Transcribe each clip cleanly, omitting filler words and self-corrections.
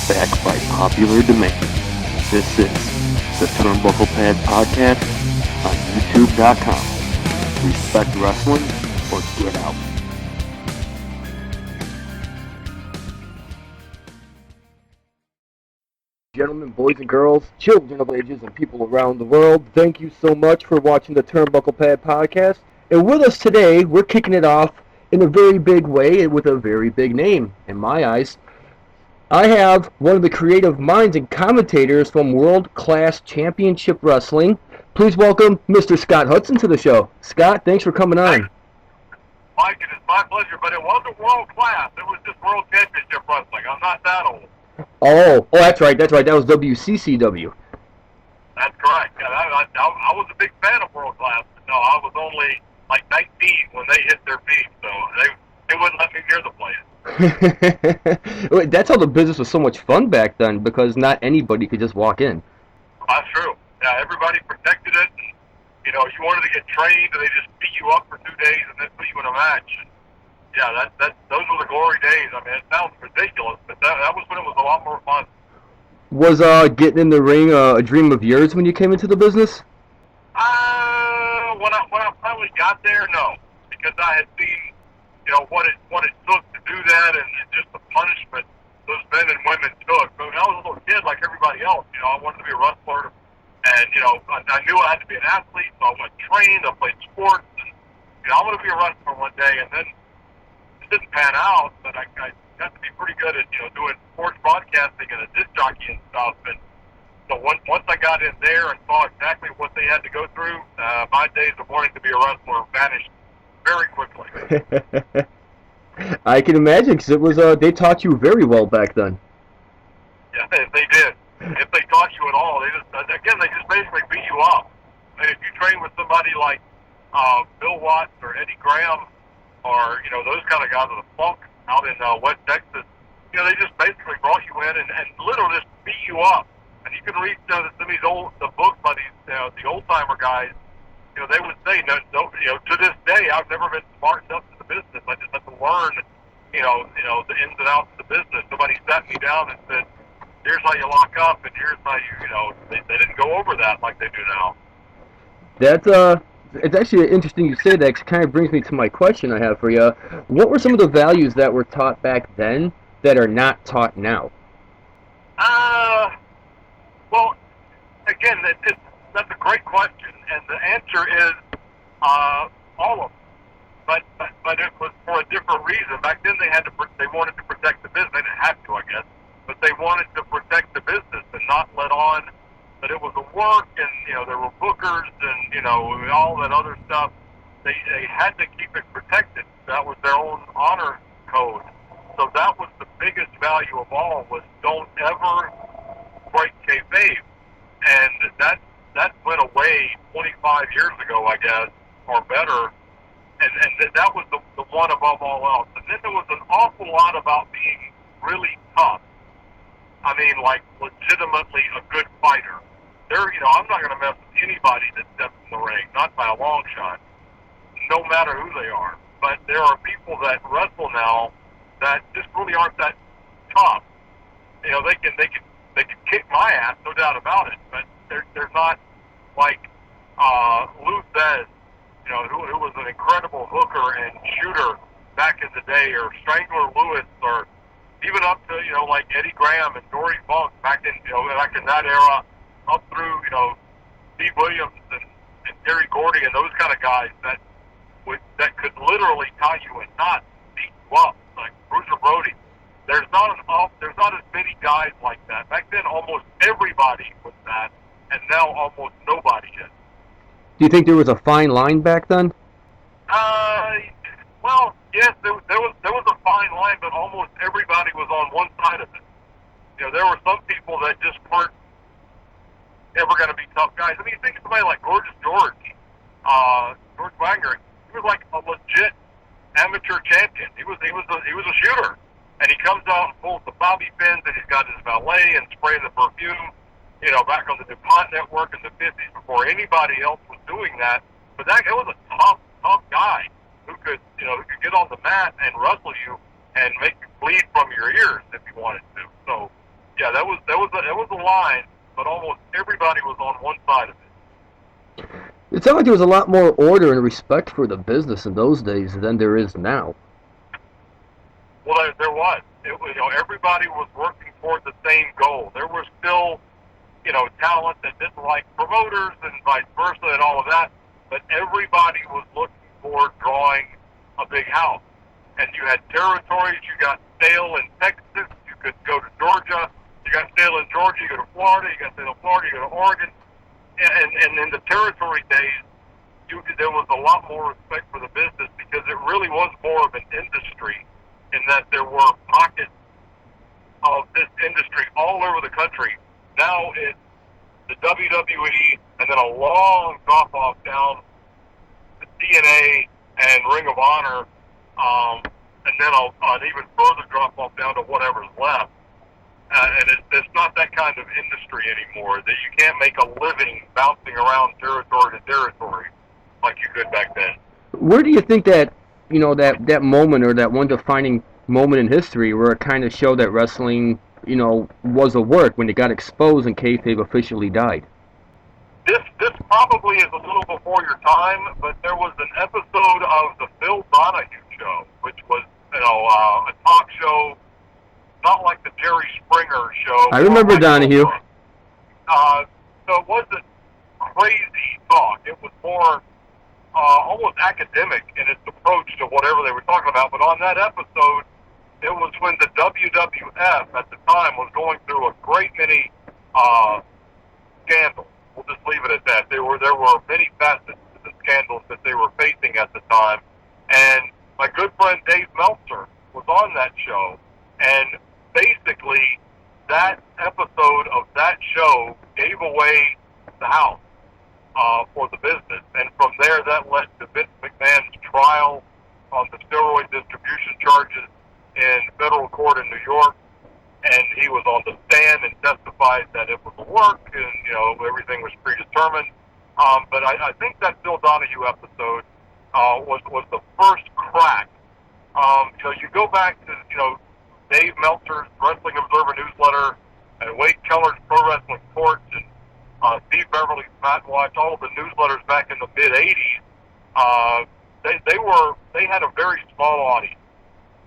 back by popular demand. This is the TurnbucklePad podcast on YouTube.com. Respect wrestling or get out. Gentlemen, boys and girls, children of ages, and people around the world, thank you so much for watching the TurnbucklePad podcast. And with us today, we're kicking it off in a very big way and with a very big name, in my eyes. I have one of the creative minds and commentators from World Class Championship Wrestling. Please welcome Mr. Scott Hudson to the show. Scott, thanks for coming on. Mike, it is my pleasure, but it wasn't world class. It was just World Championship Wrestling. I'm not that old. Oh, that's right. That was WCCW. That's correct. Yeah, I was a big fan of World Class. But no, I was only like 19 when they hit their peak, so they wouldn't let me near the place. That's how the business was so much fun back then, because not anybody could just walk in. That's true. Yeah, everybody protected it. And, you know, you wanted to get trained, and they just beat you up for 2 days and then put you in a match. And, yeah, those were the glory days. I mean, it sounds ridiculous, but that was when it was a lot more fun. Was getting in the ring a dream of yours when you came into the business? When I finally got there, no, because I had seen, you know, what it took to do that, and just the punishment those men and women took. But when I was a little kid, like everybody else, you know, I wanted to be a wrestler, and you know, I knew I had to be an athlete, so I went trained. I played sports, and you know, I want to be a wrestler one day. And then it didn't pan out, but I got to be pretty good at, you know, doing sports broadcasting and a disc jockey and stuff. And so once I got in there and saw exactly what they had to go through, my days of wanting to be a wrestler vanished very quickly. I can imagine, because it was they taught you very well back then. Yeah, they did. If they taught you at all, they just basically beat you up. And if you train with somebody like Bill Watts or Eddie Graham, or you know, those kind of guys with the Funk out in West Texas, you know, they just basically brought you in and literally just beat you up. And you can read some of these the books by these the old timer guys. You know, they would say, no, you know, to this day, I've never been smart enough to the business. I just had to learn, you know, the ins and outs of the business. Somebody sat me down and said, here's how you lock up, and here's how you know, they didn't go over that like they do now. That's it's actually interesting you say that, 'cause it kind of brings me to my question I have for you. What were some of the values that were taught back then that are not taught now? Well, again, that's a great question, and the answer is all of them. But it was for a different reason. Back then, they wanted to protect the business. They didn't have to, I guess, but they wanted to protect the business and not let on that it was a work, and you know, there were bookers and you know, all that other stuff. They had to keep it protected. That was their own honor code. So that was the biggest value of all, was don't ever break kayfabe. And that went away 25 years ago, I guess, or better. And that was the one above all else. And then there was an awful lot about being really tough. I mean, like legitimately a good fighter. You know, I'm not going to mess with anybody that steps in the ring, not by a long shot, no matter who they are. But there are people that wrestle now that just really aren't that tough. You know, they can kick my ass, no doubt about it. But they're not like Lou Thez, you know, who was an incredible hooker and shooter back in the day, or Strangler Lewis, or even up to, you know, like Eddie Graham and Dory Funk back in that era, up through, you know, Steve Williams and Terry Gordy and those kind of guys that could literally tie you in knots, beat you up, like Bruiser Brody. There's not as many guys like that. Back then, almost everybody was that, and now almost nobody is. Do you think there was a fine line back then? Well, yes, there was a fine line, but almost everybody was on one side of it. You know, there were some people that just weren't ever going to be tough guys. I mean, think of somebody like Gorgeous George Wagner. He was like a legit amateur champion. He was a shooter, and he comes out and pulls the bobby pins, and he's got his valet and spraying the perfume. You know, back on the DuPont network in the 50s, before anybody else was doing that. But that was a tough guy who could get on the mat and wrestle you and make you bleed from your ears if you wanted to. So Yeah, that was a line, but almost everybody was on one side of it. It sounded like there was a lot more order and respect for the business in those days than there is now. Well, there was. Everybody was working toward the same goal. There were still, talent that didn't like promoters and vice versa and all of that, but everybody was looking for drawing a big house. And you had territories. You got stale in Texas. You could go to Georgia. You got stale in Georgia. You go to Florida. You got stale in Florida. You go to Oregon. And in the territory days, there was a lot more respect for the business because it really was more of an industry in that there were pockets of this industry all over the country. Now it's the WWE and then a long drop-off down to TNA and Ring of Honor, and then an even further drop-off down to whatever's left. And it's not that kind of industry anymore, that you can't make a living bouncing around territory to territory like you could back then. Where do you think that, that moment or that one defining moment in history where it kind of showed that wrestling, was a work when it got exposed and kayfabe officially died? This probably is a little before your time, but there was an episode of the Phil Donahue Show, which was, a talk show, not like the Jerry Springer show. I remember Donahue. So it wasn't crazy talk. It was more almost academic in its approach to whatever they were talking about. But on that episode, it was when the WWF at the time was going through a great many scandals. We'll just leave it at that. There were many facets to the scandals that they were facing at the time. And my good friend Dave Meltzer was on that show. And basically, that episode of that show gave away the house for the business. And from there, that led to Vince McMahon's trial on the steroid distribution charges in federal court in New York. And he was on the stand and testified that it was a work and, everything was predetermined. But I think that Phil Donahue episode was the first crack. You go back to, Dave Meltzer's Wrestling Observer newsletter and Wade Keller's Pro Wrestling Torch and Steve Beverly's Mat Watch, all of the newsletters back in the mid-'80s, they had a very small audience.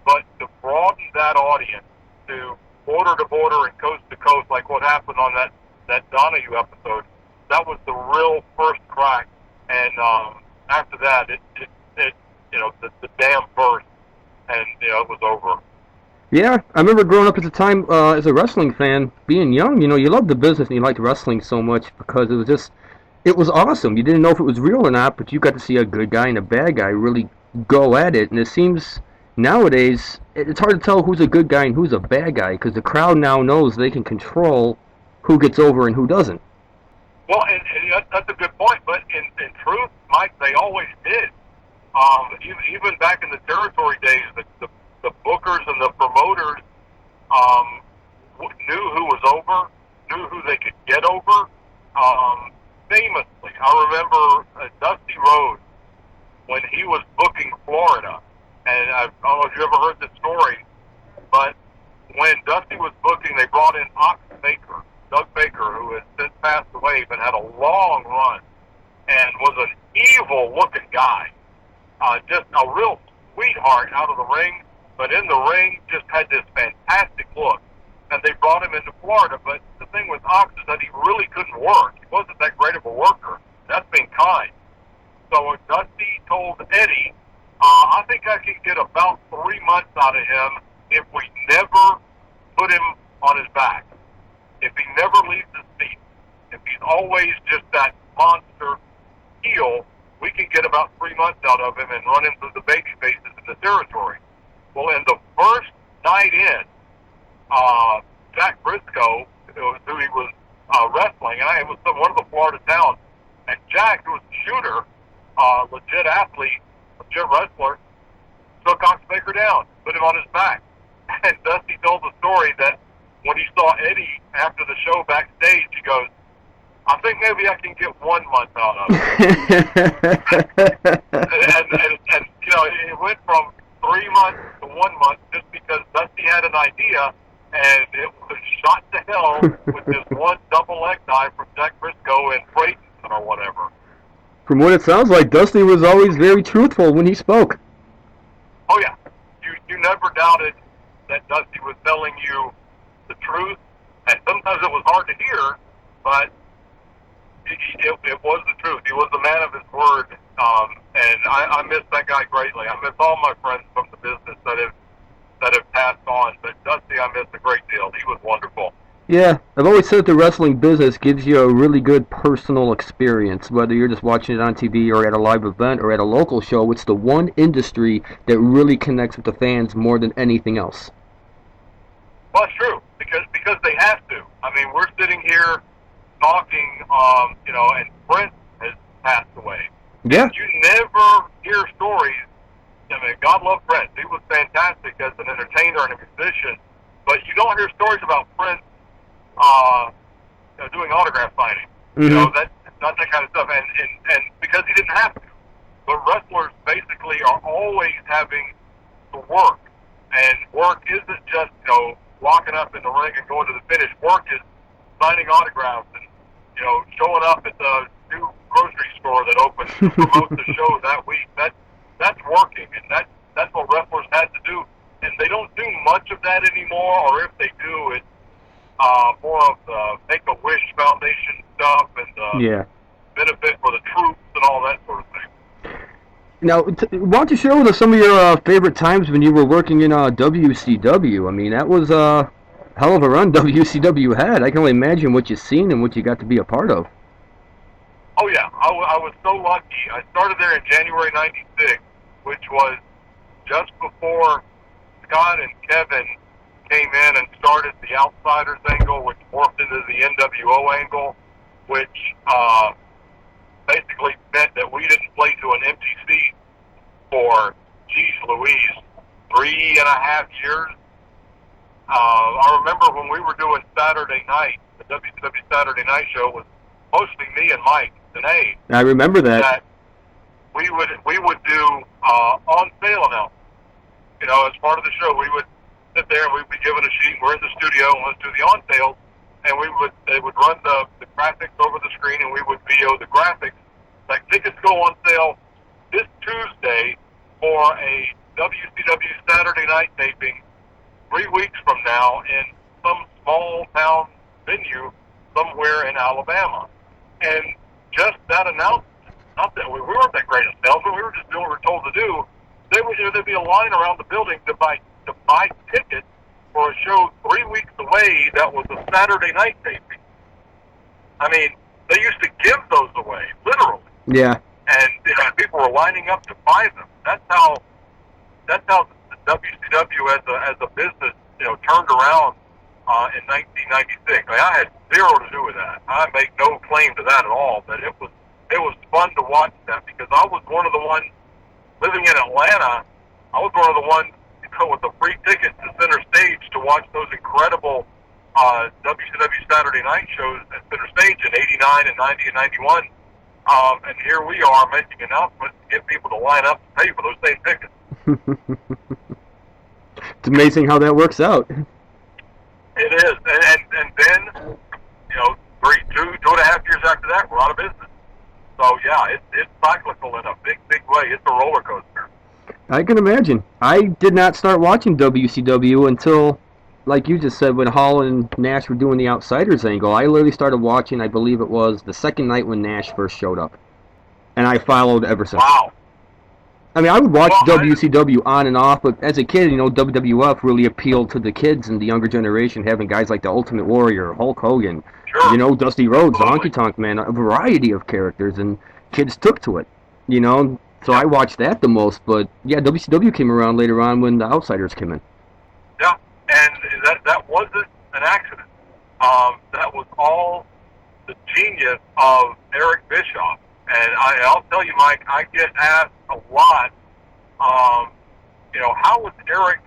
But to broaden that audience to border to border and coast to coast, like what happened on that Donahue episode, that was the real first crack. And after that, the dam burst, and it was over. Yeah, I remember growing up at the time as a wrestling fan, being young, you loved the business and you liked wrestling so much because it was awesome. You didn't know if it was real or not, but you got to see a good guy and a bad guy really go at it. And it seems nowadays it's hard to tell who's a good guy and who's a bad guy because the crowd now knows they can control who gets over and who doesn't. Well, and that's a good point, but in truth, Mike, they always did. Even back in the territory days, the bookers and the promoters knew who was over, knew who they could get over. Famously, I remember Dusty Rhodes when he was booking Florida, and I don't know if you ever heard this story, but when Dusty was booking, they brought in Doug Baker, who has since passed away, but had a long run and was an evil-looking guy, just a real sweetheart out of the ring. But in the ring, just had this fantastic look. And they brought him into Florida. But the thing with Ox is that he really couldn't work. He wasn't that great of a worker. That's being kind. So Dusty told Eddie, I think I can get about 3 months out of him if we never put him on his back. If he never leaves his seat. If he's always just that monster heel, we can get about 3 months out of him and run him through the baby faces in the territory. Well, in the first night in, Jack Briscoe, who he was wrestling, and it was one of the Florida towns, and Jack, who was a shooter, legit athlete, legit wrestler, took Ox Baker down, put him on his back. And Dusty told the story that when he saw Eddie after the show backstage, he goes, I think maybe I can get 1 month out of it. and it went from 3 months to 1 month just because Dusty had an idea, and it was shot to hell with this one double leg dive from Jack Briscoe and Brayton or whatever. From what it sounds like, Dusty was always very truthful when he spoke. Oh yeah, you never doubted that Dusty was telling you the truth, and sometimes it was hard to hear, but it was the truth. He was the man of his word, and I miss that guy greatly. I miss all my friends from the business that have passed on, but Dusty I miss a great deal. He was wonderful. Yeah, I've always said the wrestling business gives you a really good personal experience, whether you're just watching it on TV or at a live event or at a local show. It's the one industry that really connects with the fans more than anything else. Well, it's true, because they have to. I mean, we're sitting here talking, and Brent has passed away. Yeah. You never hear stories. I mean, God love Brent. He was fantastic as an entertainer and a musician, but you don't hear stories about Brent doing autograph signing. Mm-hmm. That's not that kind of stuff, and because he didn't have to. But wrestlers basically are always having to work, and work isn't just walking up in the ring and going to the finish. Work is signing autographs and showing up at the new grocery store that opens to promote the show that week. That's working, and that's what wrestlers had to do, and they don't do much of that anymore. Or if they do, it's more of the Make-A-Wish Foundation stuff and the benefit for the troops and all that sort of thing. Now, why don't you share with us some of your favorite times when you were working in WCW? I mean, that was a hell of a run WCW had. I can only imagine what you've seen and what you got to be a part of. Oh, yeah. I was so lucky. I started there in January 96, which was just before Scott and Kevin came in and started the Outsiders angle, which morphed into the NWO angle, which basically meant that we didn't play to an empty seat for, geez Louise, 3.5 years. I remember when we were doing Saturday night, the WCW Saturday night show was mostly me and Mike Danae. I remember that. We would do on sale announcements. As part of the show, we would sit there and we'd be given a sheet. We're in the studio and let's do the on sale, and they would run the graphics over the screen, and we would VO the graphics. Like, tickets go on sale this Tuesday for a WCW Saturday night taping 3 weeks from now in some small town venue somewhere in Alabama. And just that announcement, not that we weren't that great at salesmen, we were just doing what we were told to do. There'd be a line around the building to buy tickets for a show 3 weeks away that was a Saturday night taping. I mean, they used to give those away, literally. Yeah. And people were lining up to buy them. That's how the WCW as a business, turned around in 1996. I mean, I had zero to do with that. I make no claim to that at all. But it was fun to watch that, because I was one of the ones living in Atlanta. I was one of the ones with the free ticket to center stage to watch those incredible WCW Saturday night shows at center stage in '89 and '90 and '91. And here we are making announcements to get people to line up to pay for those same tickets. It's amazing how that works out. It is, and then 2.5 years after that, we're out of business. So yeah, it's cyclical in a big way. It's a roller coaster. I can imagine. I did not start watching WCW until, like you just said, when Hall and Nash were doing the Outsiders angle. I literally started watching, I believe it was the second night when Nash first showed up. And I followed ever since. Wow. I mean, I would watch WCW on and off, but as a kid, WWF really appealed to the kids and the younger generation, having guys like the Ultimate Warrior, Hulk Hogan, sure. Dusty Rhodes, the Honky Tonk Man, a variety of characters, and kids took to it, So I watched that the most, but yeah, WCW came around later on when the Outsiders came in. Yeah, and that wasn't an accident. That was all the genius of Eric Bischoff. And I'll tell you, Mike, I get asked a lot, how was Eric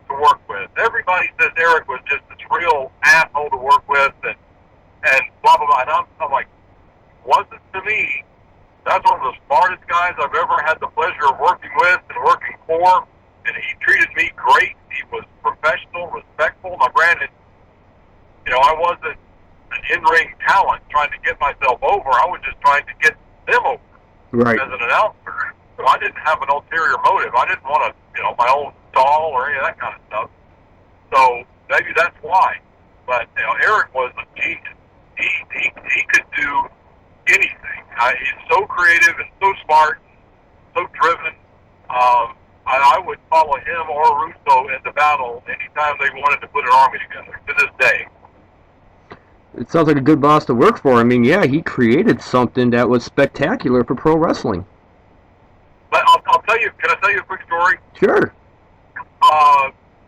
to work with? Everybody says Eric was just this real asshole to work with, and blah, blah, blah. And I'm like, wasn't to me. That's one of the smartest guys I've ever had the pleasure of working with and working for, and he treated me great. He was professional, respectful. Now, granted, I wasn't an in-ring talent trying to get myself over. I was just trying to get them over Right. as an announcer. So I didn't have an ulterior motive. I didn't want to, my own stall or any of that kind of stuff. So maybe that's why. But Eric was a genius. He could do anything. He's so creative and so smart, so driven. I would follow him or Russo into battle anytime they wanted to put an army together, to this day. It sounds like a good boss to work for. I mean, yeah, he created something that was spectacular for pro wrestling. But I'll tell you, can I tell you a quick story? Sure.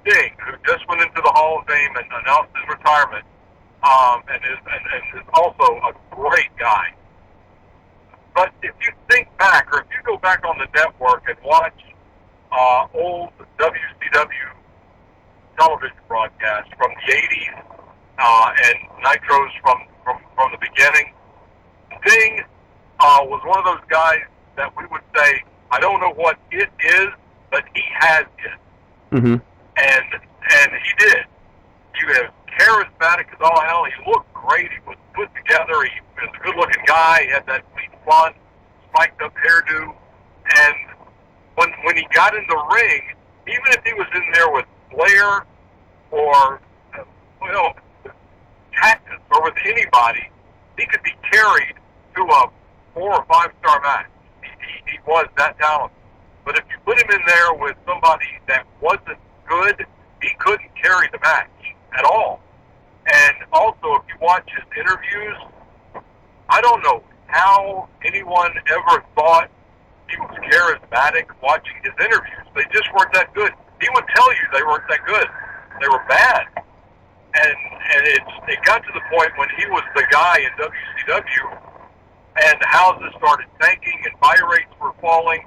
Sting, who just went into the Hall of Fame and announced his retirement, and is also a great guy. But if you think back, or if you go back on the network and watch old WCW television broadcasts from the 80s and Nitros from the beginning, Sting was one of those guys that we would say, I don't know what it is, but he has it. Mm-hmm. And he did. He was charismatic as all hell. He looked great. He was put together. He was a good-looking guy. He had that sweet blonde, spiked-up hairdo. And when he got in the ring, even if he was in there with Flair or Cactus or with anybody, he could be carried to a 4 or 5 star match. He was that talented. But if you put him in there with somebody that wasn't good, he couldn't carry the match at all. And also, if you watch his interviews, I don't know how anyone ever thought he was charismatic watching his interviews. They just weren't that good. He would tell you they weren't that good. They were bad. And it got to the point when he was the guy in WCW and houses started tanking and buy rates were falling,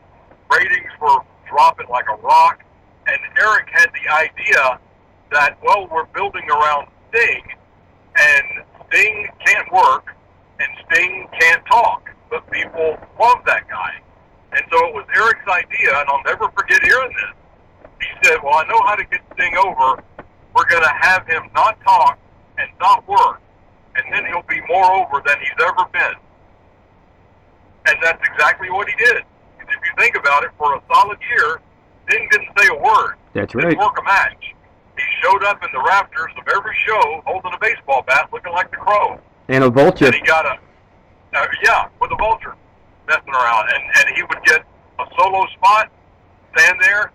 ratings were dropping like a rock, and Eric had the idea that, well, we're building around Sting, and Sting can't work, and Sting can't talk, but people love that guy. And so it was Eric's idea, and I'll never forget hearing this. He said, well, I know how to get Sting over. We're going to have him not talk and not work, and then he'll be more over than he's ever been. And that's exactly what he did. If you think about it, for a solid year, Sting didn't say a word. That's right. Didn't work a match. He showed up in the rafters of every show holding a baseball bat looking like the Crow. And a vulture. And he got with a vulture messing around. And he would get a solo spot, stand there,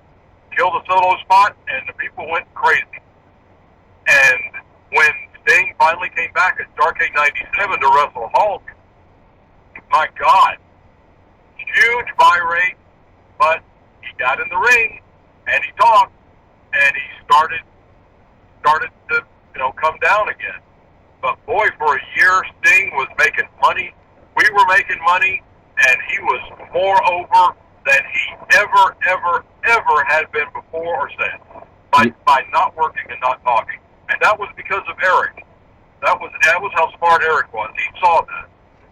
kill the solo spot, and the people went crazy. And when Sting finally came back at Starrcade 97 to wrestle Hulk, my God, huge buy rate, but he got in the ring, and he talked, and he started to, come down again. But boy, for a year, Sting was making money. We were making money, and he was more over than he ever had been before or since by not working and not talking. And that was because of Eric. That was how smart Eric was. He saw that.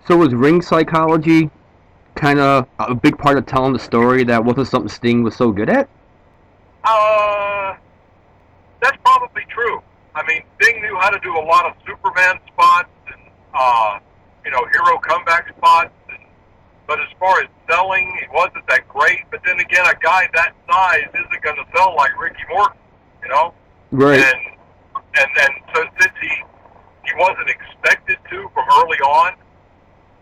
So was ring psychology kind of a big part of telling the story that wasn't something Sting was so good at? That's probably true. I mean, Sting knew how to do a lot of Superman spots and, hero comeback spots. But as far as selling, he wasn't that great. But then again, a guy that size isn't going to sell like Ricky Morton, Right. And so since he wasn't expected to from early on,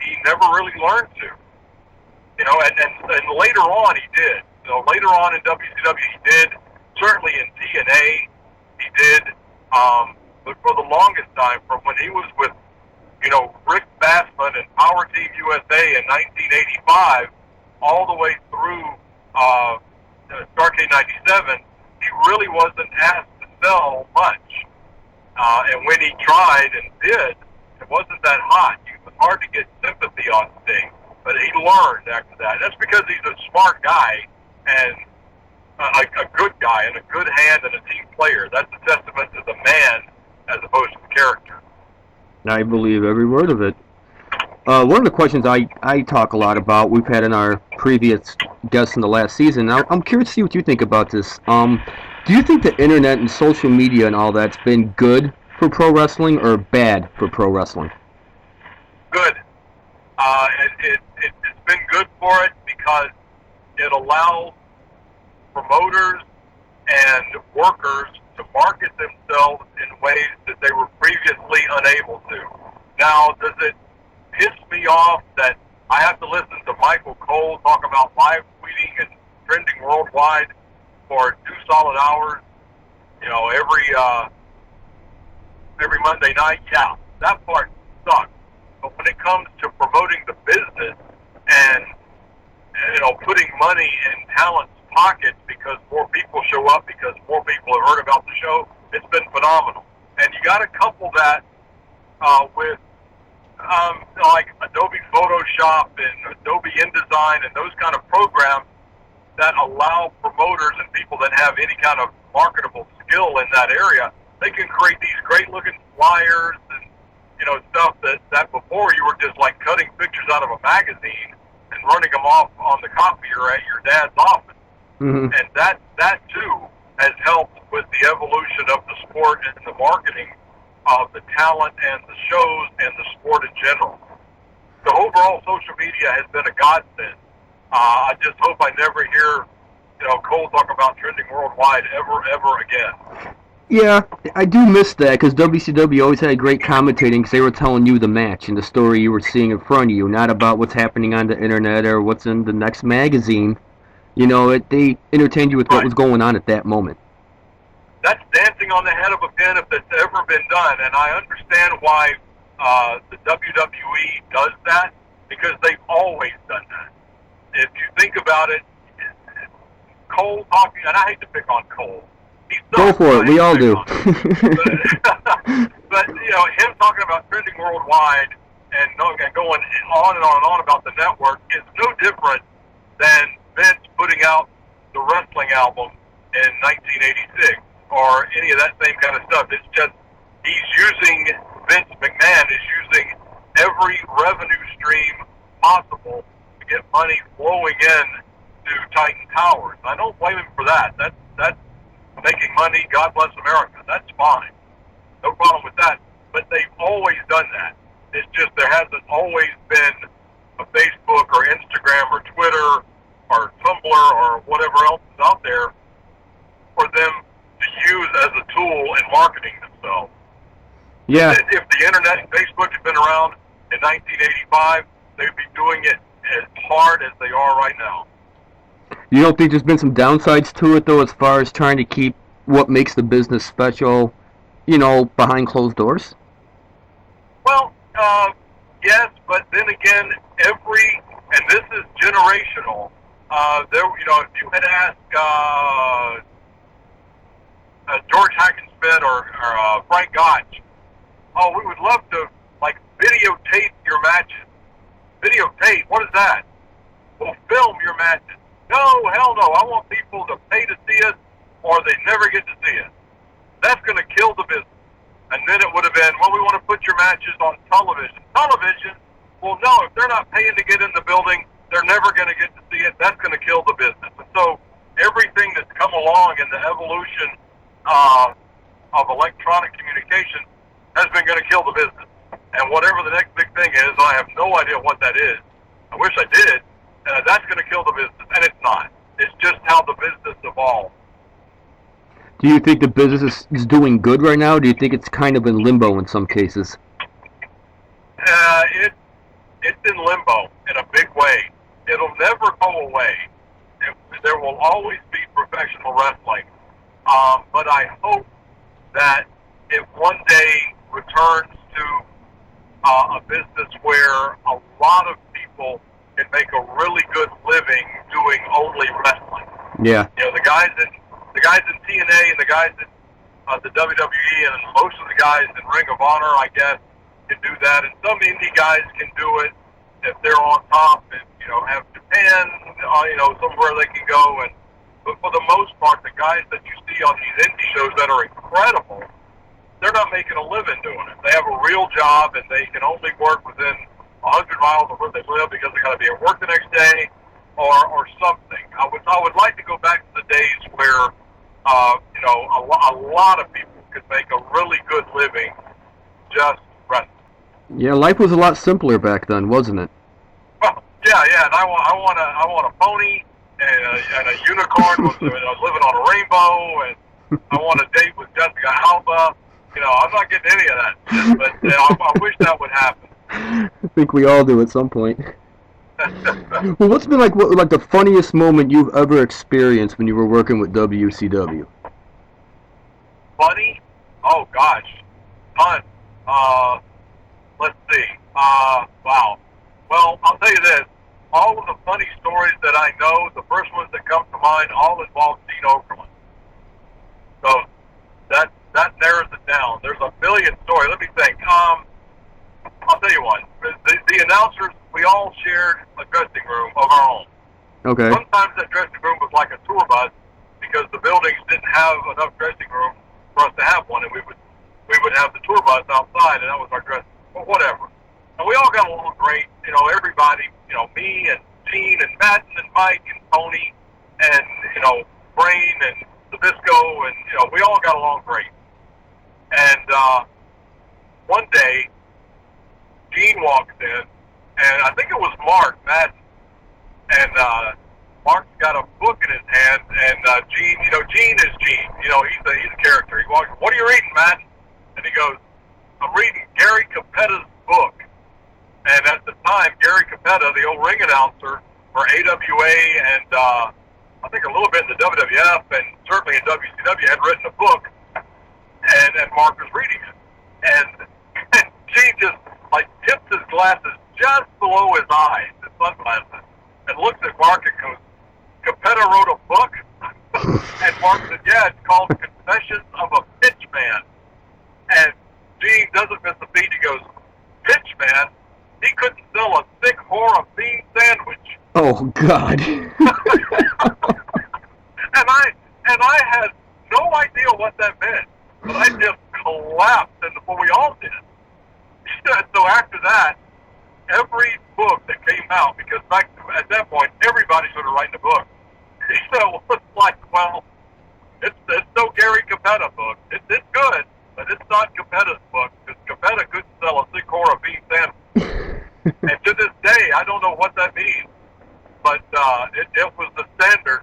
he never really learned to. And later on he did. Later on in WCW he did. Certainly in TNA he did. But for the longest time, from when he was with, Rick Bassman and Power Team USA in 1985, all the way through Starrcade 97, he really wasn't asked to sell much. And when he tried and did, it wasn't that hot. It was hard to get sympathy on Sting, but he learned after that. That's because he's a smart guy and a good guy and a good hand and a team player. That's a testament to the man as opposed to the character. I believe every word of it. One of the questions I talk a lot about, we've had in our previous guests in the last season. I'm curious to see what you think about this. Do you think the internet and social media and all that's been good for pro wrestling or bad for pro wrestling? Good. It's been good for it because it allows promoters and workers to market themselves in ways that they were previously unable to. Now, does it piss me off that I have to listen to Michael Cole talk about live tweeting and trending worldwide for 2 solid hours, every Monday night? Yeah, that part sucks. But when it comes to promoting the business and putting money in talent's pockets because more people show up, because more people have heard about the show, it's been phenomenal. And you got to couple that with like Adobe Photoshop and Adobe InDesign and those kind of programs that allow promoters and people that have any kind of marketable skill in that area, they can create these great looking flyers and stuff that before you were just like cutting pictures out of a magazine and running them off on the copier at your dad's office. Mm-hmm. And that too has helped with the evolution of the sport and the marketing of the talent and the shows and the sport in general. So overall, social media has been a godsend. I just hope I never hear Cole talk about trending worldwide ever again. Yeah, I do miss that because WCW always had great commentating because they were telling you the match and the story you were seeing in front of you, not about what's happening on the internet or what's in the next magazine. They entertained you with what was going on at that moment. That's dancing on the head of a pin if that's ever been done, and I understand why the WWE does that, because they've always done that. If you think about it, Cole talking, and I hate to pick on Cole. Go for it. We all do. But him talking about trending worldwide and going on and on and on about the network is no different than Vince putting out the wrestling album in 1986 or any of that same kind of stuff. It's just Vince McMahon is using every revenue stream possible to get money flowing in to Titan Towers. I don't blame him for that. That's making money. God bless America. That's fine. No problem with that. But they've always done that. It's just there hasn't always been a Facebook or Instagram or Twitter or Tumblr or whatever else is out there for them to use as a tool in marketing themselves. Yeah. If the internet and Facebook had been around in 1985, they'd be doing it as hard as they are right now. You don't think there's been some downsides to it, though, as far as trying to keep what makes the business special, behind closed doors? Well, yes, but then again, and this is generational. If you had asked George Hackenspit or Frank Gotch, we would love to videotape your matches. Videotape? What is that? Well, film your matches. No, hell no. I want people to pay to see us or they never get to see us. That's going to kill the business. And then it would have been, we want to put your matches on television. Television? Well, no, if they're not paying to get in the building, they're never going to get to see it. That's going to kill the business. And so everything that's come along in the evolution of electronic communication has been going to kill the business. And whatever the next big thing is, I have no idea what that is. I wish I did. That's going to kill the business, and it's not. It's just how the business evolves. Do you think the business is doing good right now, or do you think it's kind of in limbo in some cases? It's in limbo in a big way. It'll never go away. There will always be professional wrestling. But I hope that it one day returns to a business where a lot of people can make a really good living doing only wrestling. Yeah. The guys in TNA and the guys in the WWE and most of the guys in Ring of Honor, I guess, can do that. And some indie guys can do it if they're on top and have Japan, somewhere they can go. But for the most part, the guys that you see on these indie shows that are incredible, they're not making a living doing it. They have a real job and they can only work within 100 miles of where they live because they got to be at work the next day or something. I would like to go back to the days where a lot of people could make a really good living just wrestling. Yeah, life was a lot simpler back then, wasn't it? Well, yeah, and I want a pony and a unicorn was living on a rainbow, and I want a date with Jessica Alba. You know, I'm not getting any of that shit, but I wish that would happen. I think we all do at some point. Well, what's been like the funniest moment you've ever experienced when you were working with WCW? Funny? Oh gosh, fun. Let's see. Wow. Well, I'll tell you this. All of the funny stories that I know, the first ones that come to mind, all involve Gene Okerlund. So that narrows it down. There's a million stories. Let me think. I'll tell you one. The announcers, we all shared a dressing room of our own. Okay. Sometimes that dressing room was like a tour bus because the buildings didn't have enough dressing room for us to have one, and we would have the tour bus outside, and that was our dressing room. Well, whatever. And we all got along great. You know, everybody, you know, me and Gene and Madden and Mike and Tony and, you know, Brain and Zabisco, and, you know, we all got along great. And one day, Gene walks in, and I think it was Mark Madden, and Mark's got a book in his hand, and Gene, you know, Gene is Gene. You know, he's a character. He walks, "What are you reading, Madden?" And he goes, "I'm reading Gary Capetta's book." And at the time, Gary Capetta, the old ring announcer for AWA and I think a little bit in the WWF and certainly in WCW, had written a book, and Mark was reading it. And Gene just like tips his glasses just below his eyes, his sunglasses, and looks at Mark and goes, "Capetta wrote a book?" And Mark said, "Yeah, it's called Confessions of a Pitchman." And Gene doesn't miss a beat. He goes, "Pitchman? He couldn't sell a thick whore a bean sandwich." Oh God. and I had no idea what that meant, but I just collapsed, and well, we all did. So after that, every book that came out, because back at that point everybody started writing a book. So it's like, well, it's no Gary Capetta book. It's good, but it's not Capetta's book because Capetta couldn't sell a thick whore a bean sandwich. And to this day, I don't know what that means, but it was the standard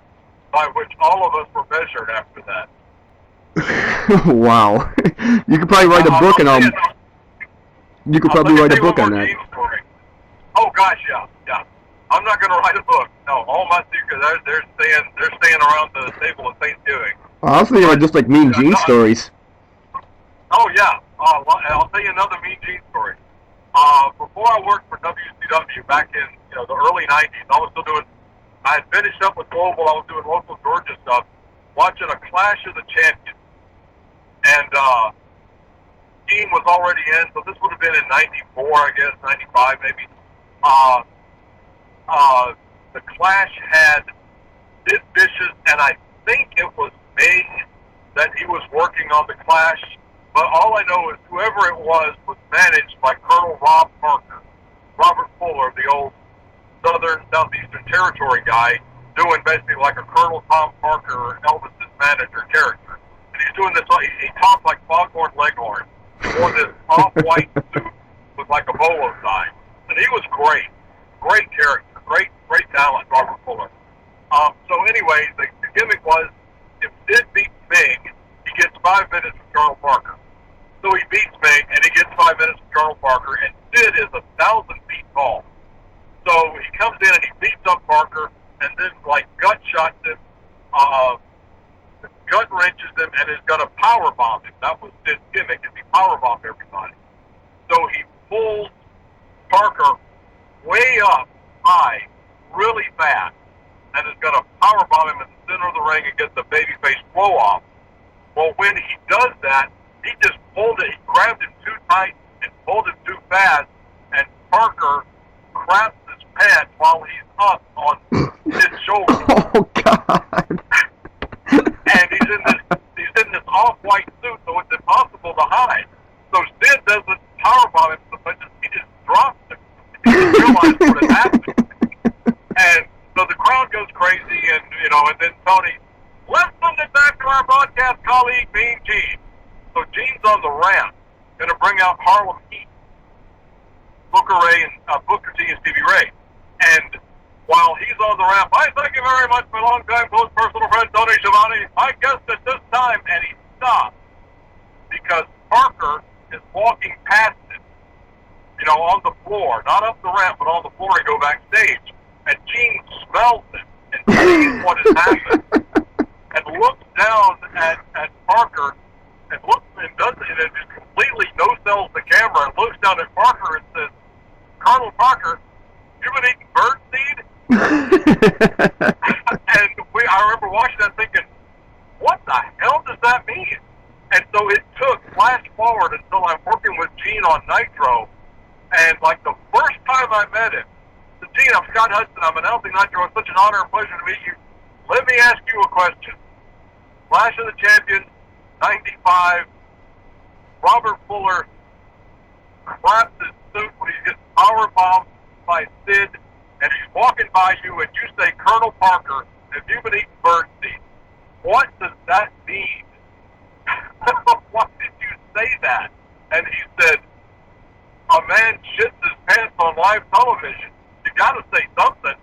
by which all of us were measured after that. Wow. You could probably write a book and you could probably write a book on that. Oh gosh, yeah. I'm not going to write a book. No, all my secrets they're staying around the table at Thanksgiving. I was thinking just like Mean Gene stories. Oh yeah, I'll tell you another Mean Gene story. Before I worked for WCW back in the early '90s, I had finished up with Global. I was doing local Georgia stuff, watching a Clash of the Champions, and Gene was already in, so this would have been in '94, I guess, '95 maybe. The Clash had Sid Vicious, and I think it was Ming that he was working on the Clash. But all I know is whoever it was managed by Colonel Rob Parker, Robert Fuller, the old Southeastern Territory guy, doing basically like a Colonel Tom Parker, Elvis's manager character. And he's doing this, he talked like Foghorn Leghorn. He wore this off-white suit with like a bolo tie. And he was great. Great character. Great talent, Robert Fuller. So anyway, the gimmick was, if Sid beats Ming, he gets 5 minutes from Colonel Parker. So he beats Ming, and he gets 5 minutes from Colonel Parker, and Sid is 1,000 feet tall. So he comes in and he beats up Parker, and then like gut shots him, gut wrenches him, and is going to power bomb him. That was Sid's gimmick, is he power bombed everybody. So he pulls Parker way up high, really fast, and is going to power bomb him in the center of the ring and get the babyface blow off. Well, when he does that, he just pulled it. He grabbed him too tight and pulled him too fast, and Parker craps his pants while he's up on his shoulder. Oh God! And he's in this off-white suit, so it's impossible to hide. So Sid doesn't powerbomb him so much as he just drops him. He didn't realize what had happened. And so the crowd goes crazy, and and then Tony, let's send it back to our broadcast colleague, Mean Gene. So out Harlem Heat, Booker T and Stevie Ray. And while he's on the ramp, I thank you very much, my longtime close personal friend, Tony Schiavone. I guess at this time, and he stopped because Parker is walking past it, on the floor, not up the ramp, but on the floor to go backstage. And Gene smells it and sees what has happened and looks down at Parker and looks and does it and just completely no-sells the camera and looks down at Parker and says, Colonel Parker, you been eating birdseed? And I remember watching that thinking, what the hell does that mean? And so it took flash forward until I'm working with Gene on Nitro, and like the first time I met him, so Gene, I'm Scott Hudson, I'm announcing Nitro, it's such an honor and pleasure to meet you. Let me ask you a question. Clash of the Champions, 95, Robert Fuller craps his suit when he gets powerbombed by Sid, and he's walking by you, and you say, Colonel Parker, have you been eating birdseed? What does that mean? Why did you say that? And he said, a man shits his pants on live television. You gotta say something.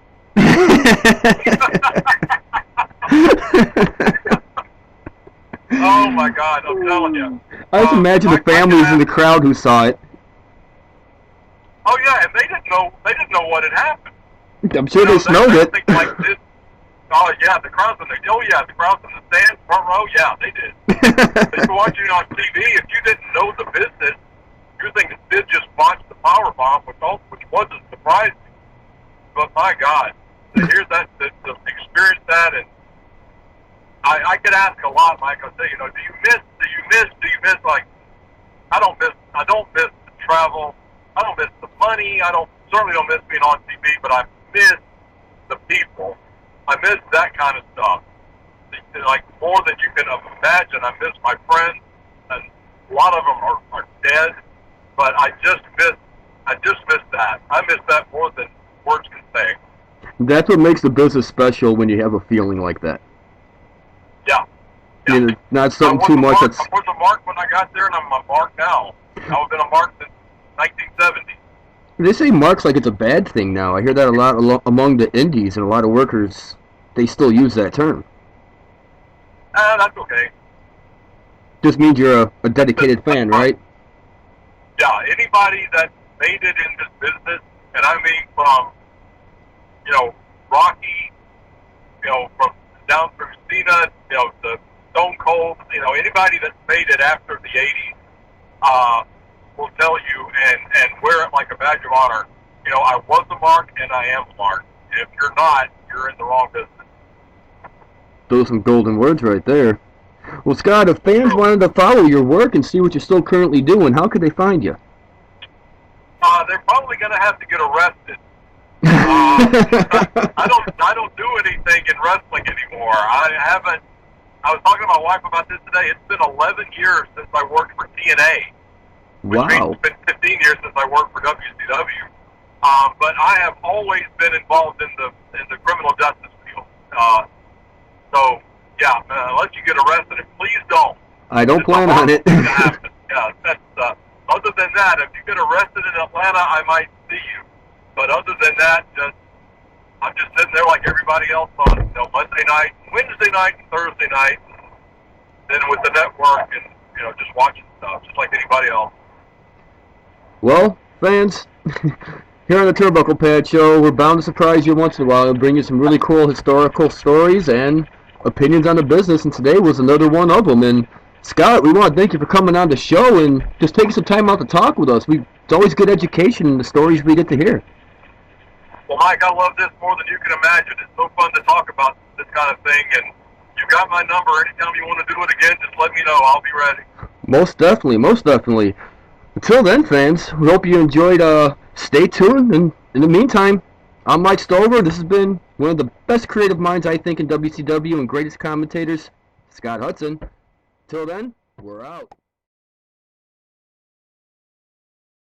Oh my God, I'm telling you. I just imagine the families in the crowd who saw it. Oh yeah, and they didn't know what had happened. I'm sure they smelled it. Like this. Oh yeah, the crowds in the crowds in the stands, front row, yeah, they did. They were watching it on TV. If you didn't know the business, you're thinking Sid just botched the power bomb, which wasn't surprising. But my God, to hear that, to experience that, and I could ask a lot, Mike. I'll say, do you miss? Like, I don't miss the travel. I don't miss the money. Certainly don't miss being on TV, but I miss the people. I miss that kind of stuff. Like, more than you can imagine. I miss my friends, and a lot of them are dead. But I just miss that. I miss that more than words can say. That's what makes the business special, when you have a feeling like that. Yeah. Not something too much. I was a mark when I got there, and I'm a mark now. I've been a mark since 1970. They say marks like it's a bad thing now. I hear that a lot among the indies, and a lot of workers, they still use that term. That's okay. Just means you're a dedicated fan, right? Yeah, anybody that made it in this business, and I mean from, Rocky, from down from Cena, to Stone Cold, anybody that made it after the 80s, will tell you and wear it like a badge of honor. I was a mark and I am a mark. If you're not, you're in the wrong business. Those are some golden words right there. Well, Scott, if fans wanted to follow your work and see what you're still currently doing, how could they find you? They're probably going to have to get arrested. I don't do anything in wrestling anymore. I was talking to my wife about this today. It's been 11 years since I worked for TNA. Which means it's been 15 years since I worked for WCW. But I have always been involved in the criminal justice field. So yeah, unless you get arrested, and please don't. I don't plan on it. Yeah, that's other than that, if you get arrested in Atlanta, I might see you. But other than that, I'm just sitting there like everybody else on Monday night, Wednesday night, and Thursday night, and then with the network and just watching stuff, just like anybody else. Well, fans, here on the TurnbucklePad Show, we're bound to surprise you once in a while and bring you some really cool historical stories and opinions on the business, and today was another one of them. And Scott, we want to thank you for coming on the show and just taking some time out to talk with us. It's always good education in the stories we get to hear. Well, Mike, I love this more than you can imagine. It's so fun to talk about this kind of thing, and you've got my number. Anytime you want to do it again, just let me know. I'll be ready. Most definitely, most definitely. Until then, fans, we hope you enjoyed. Stay tuned, and in the meantime, I'm Mike Stover. This has been one of the best creative minds, I think, in WCW and greatest commentators, Scott Hudson. Till then, we're out.